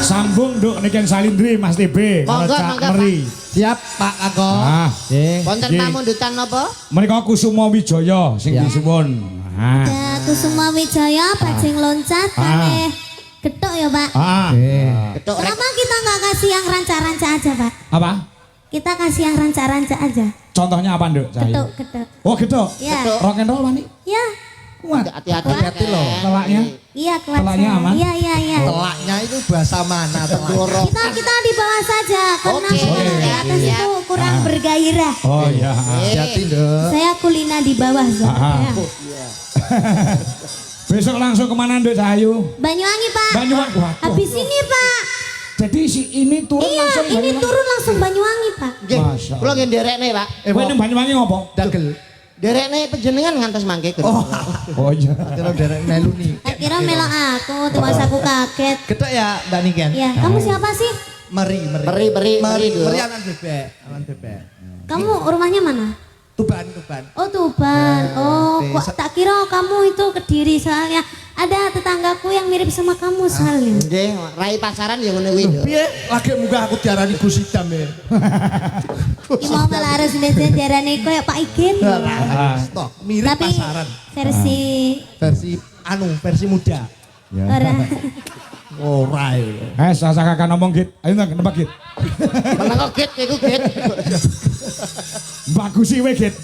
Sambung nduk niken Salindri Mas TB. Monggo, monggo, Meri. Siap Pak Kakok. Ah, Wonten nggih. pamundutan napa? Menika Kusuma Wijaya sing disuwun. Ah. Ya, Kusuma Wijaya bajing loncat pakai getok ya Pak. Ah. Getuk rek. Kenapa kita nggak kasih yang ranca-ranca aja Pak? Apa? Kita kasih yang ranca-ranca aja. Contohnya apa, Nduk? Cahyu? Getok, getok. Oh, getok. Ya, Rock and roll Wani. ya, Kuat. Hati-hati loh. Telaknya. iya kuat. Telaknya saya. aman? Iya, iya, iya. Telaknya itu bahasa mana telaknya? Kita di bawah saja karena Oke. kalau di Siap, atas siap. itu kurang bergairah. Oh iya. Hati Nduk. Saya kulina di bawah soalnya. Besok langsung kemana, Nduk Cahyu? Banyuwangi Pak. Banyuwangi. Waduh. Habis ini Pak. Jadi si ini turun Iya, langsung ini Banyuwangi? turun langsung Banyuwangi Pak. Nggih. Masya Kula nggih nderekne, Pak. Kowe ning Banyuwangi ngopo? Dagel. Nderekne panjenengan ngantos mangke. Oh iya. Kira derek melu nih. Tak kira melok aku, tuas aku kaget. Getok ya Mbak Niken. Ya, kamu siapa sih? Meri. Meri, Nduk. Meri anak bebek. Anak bebek. Kamu rumahnya mana? Tuban. Oh Tuban. Oh, kok tak kira kamu itu Kediri soalnya ada tetanggaku yang mirip sama kamu soalnya. Nggih, rai pasaran ya ngono kuwi, Nduk. Piye lagi muga aku diarani Gus Idam ya. Ki mau malah harus dijarane koyo Pak Ikin. Stok mirip Tapi pasaran. Versi muda. ora. Ora ya. Sasa kakak ngomong git. Ayo nggak nebak git. Meneng kok git iku git. Bagus sih we git.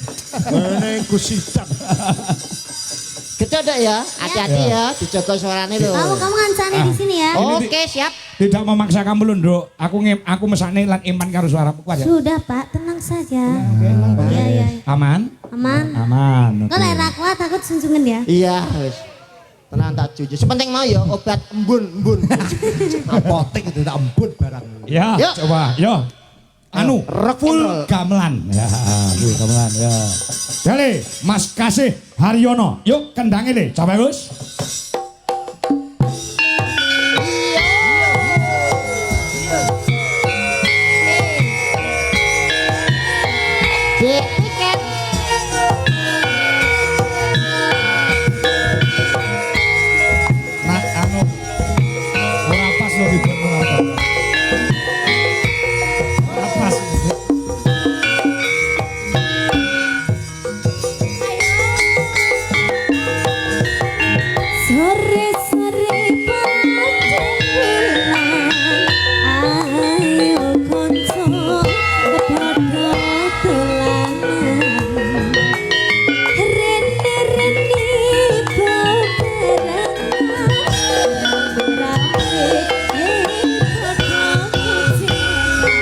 Meneng Gus Idam. Getuk Nduk ya. Hati-hati ya, dijaga suarane lho. Kamu ngancani di sini ya. Oke, siap. Tidak memaksa kamu lho, Nduk. Aku mesakne lan iman karo suaramu kuat ya. Sudah Pak, tenang saja. Iya, iya. Aman? Aman. Aman. Kok lek ra kuat takut sunjungan ya? Iya, wis. Tenang tak jujur. Sepenting mau ya obat embun. Apotek itu tak embun barang. Ya, Yuk. coba. Yo. Anu, Rock and full roll. gamelan. Ya, full gamelan ya. Jale, Mas Kasih Haryono. Yuk kendangnya deh, coba Gus. Git tiket. Nah, anu, ora pas lo dibuatmu apa. Ora pas. Sore-sore pada bulan, ayo konco padha dolanan. Rene-rene beberangan, rapi padha kucinan.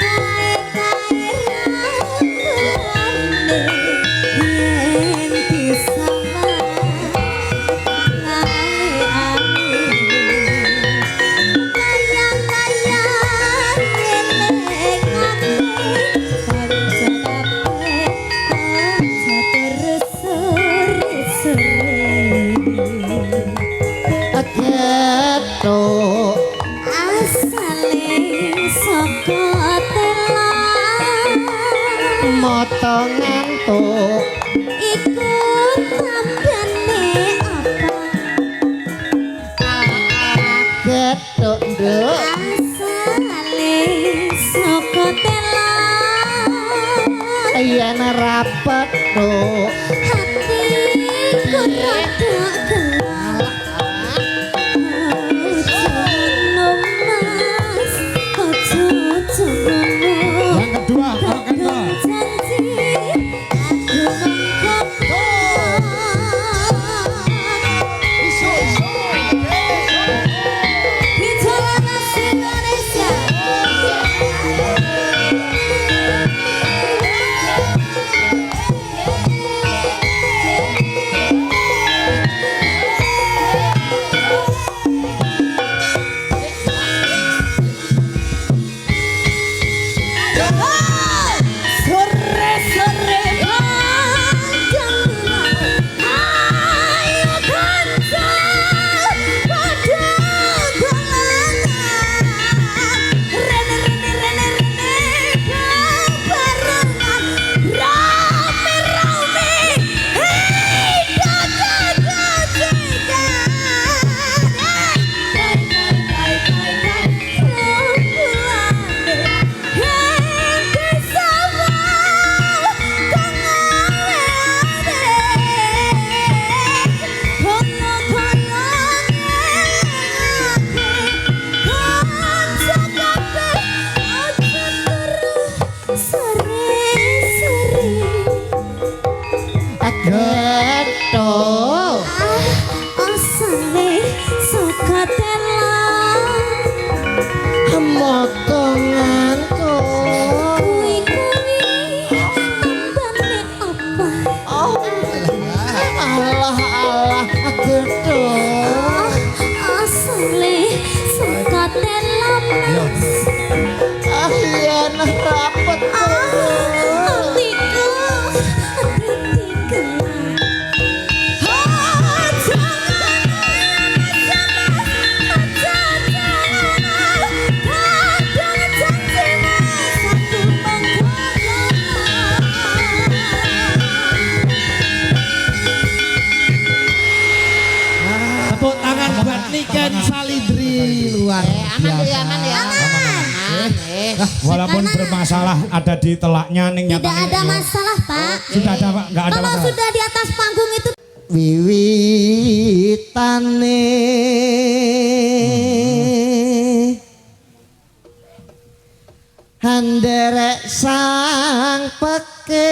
Kae-kae rambulane yen disama. Getuk. Moto ngantuk. Ikut tambane apa? Getuk Nduk. Asale saka telan. Yen rapet Nduk. Hatiku rada gelap. Ojo mas, ojo ngono. Yang kedua, rock and roll. Janji aku mengkobar. Bicara bahasa Indonesia. Niken Salindri luar Aman tuh ya, aman ya. Aman. Walaupun Sekarang- bermasalah ada di telaknya ning Tidak nyatanya. ada masalah, Pak. Sudah ada Pak, enggak ada Kalau masalah. sudah di atas panggung itu Wiwitane handerek sang peke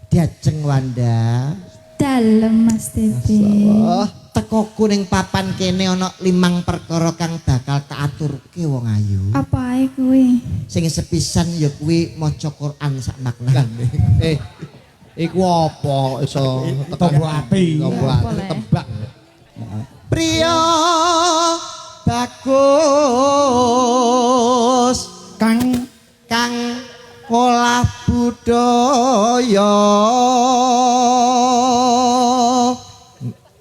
diajeng Wanda dalam Mas TV. oh tekoku ning papan kene ana 5 perkara kang bakal tak aturke wong ayu Apa ae kuwi? sing sepisan ya kuwi maca Quran sak maknane iku apa iso Tombo ati. tombo ati tembak priya bagus Kang kang olah budaya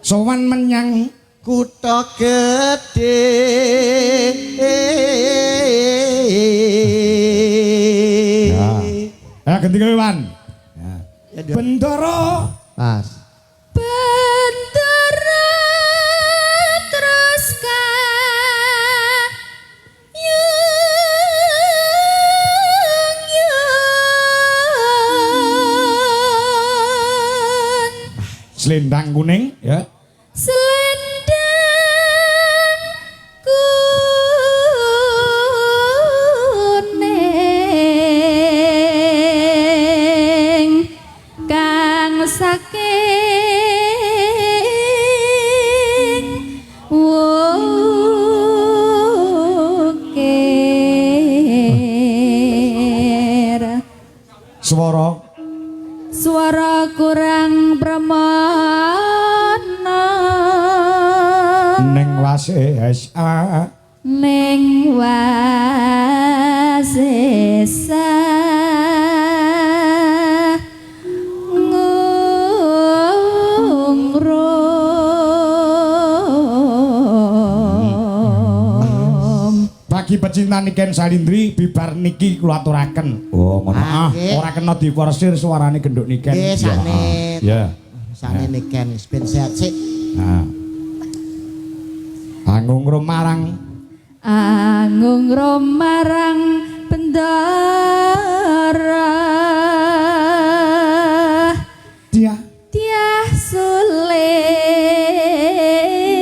sowan menyang kutha gedhe ganti kewan. Bendoro pas Bendera terus kayung-yung selendang kuning ya. selendang kuning kang saking wukir Swara kurang pramana ning wase SA ning wasesa ngungrum bagi pecinta Niken Salindri bibar niki kula aturaken. Oh, ngono. Nggih. Ora kena diporsir suarane genduk Niken. Nggih, sakne. Ya. Sane niken ben sehat sik Nah. Anggung marang Anggung romarang bendara dia Tiah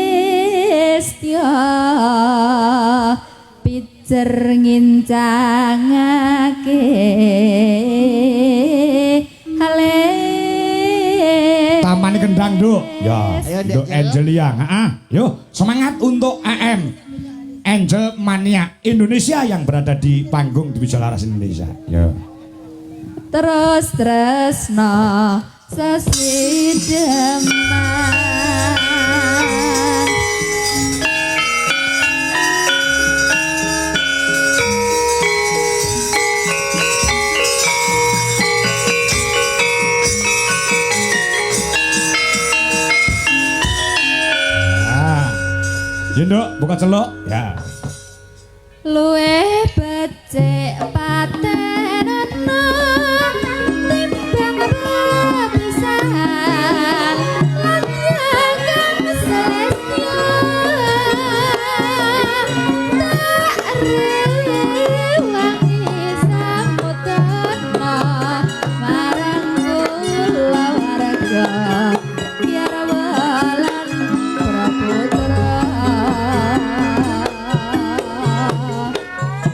Sulistya pijer ngincangake hale Taman Kendang, Duk. Ya. Ayo, Dek, Duk Angelia. Heeh. Yuk, semangat untuk AM. Angel Mania Indonesia yang berada di panggung di Wijalaras Indonesia. Ya. terus tresno sesideman Ah. Yunduk, buka celok. Ya. luwe becik patenana timbang lapisan lan jagang selesnya tak rewangi samudana marang kula warga biar walan praputra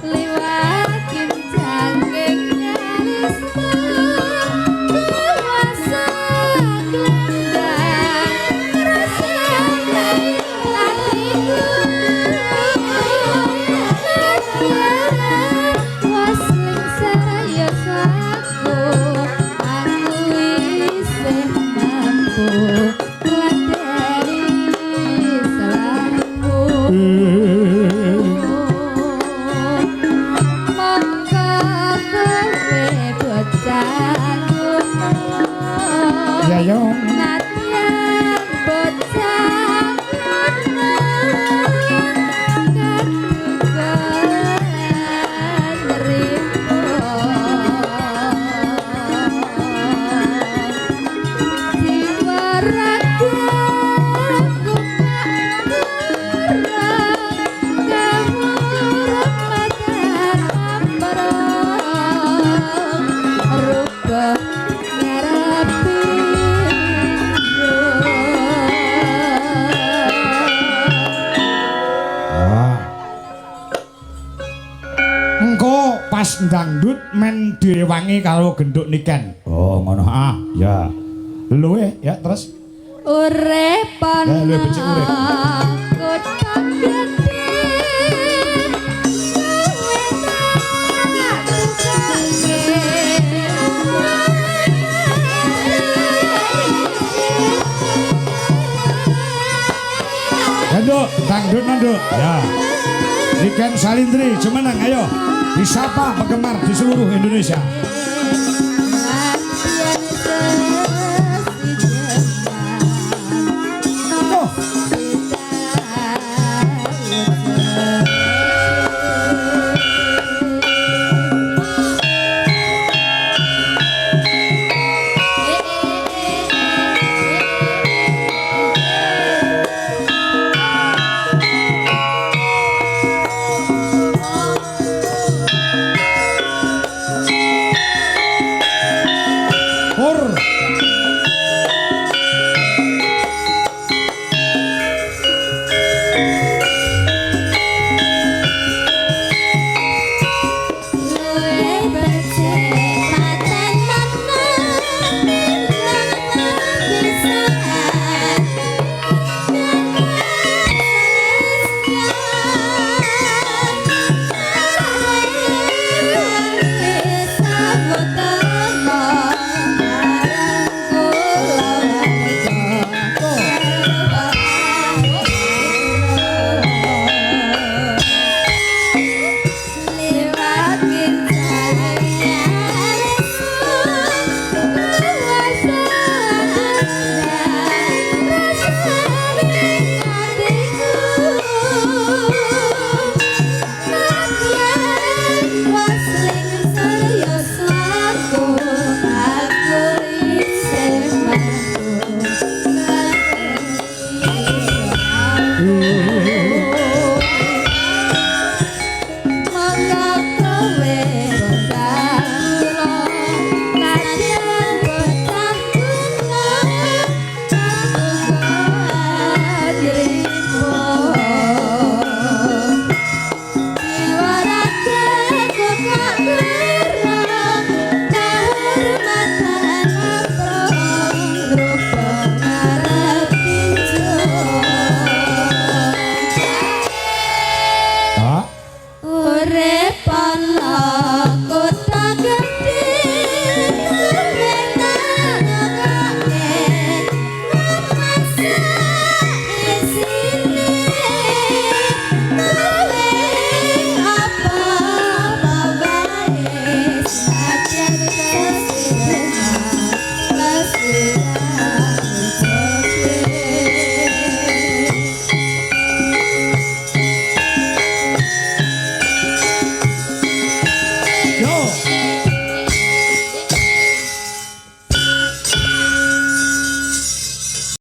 liwat kincang Mas dangdut men direwangi karo genduk niken. Oh, ngono. Ah, ya. Luwe ya terus. Urepan Ya, luwe becik urip. kotak gede. Genduk, dangdut manduk. Ya. Niken Salindri, Jumeneng, ayo. Disapa penggemar di seluruh Indonesia.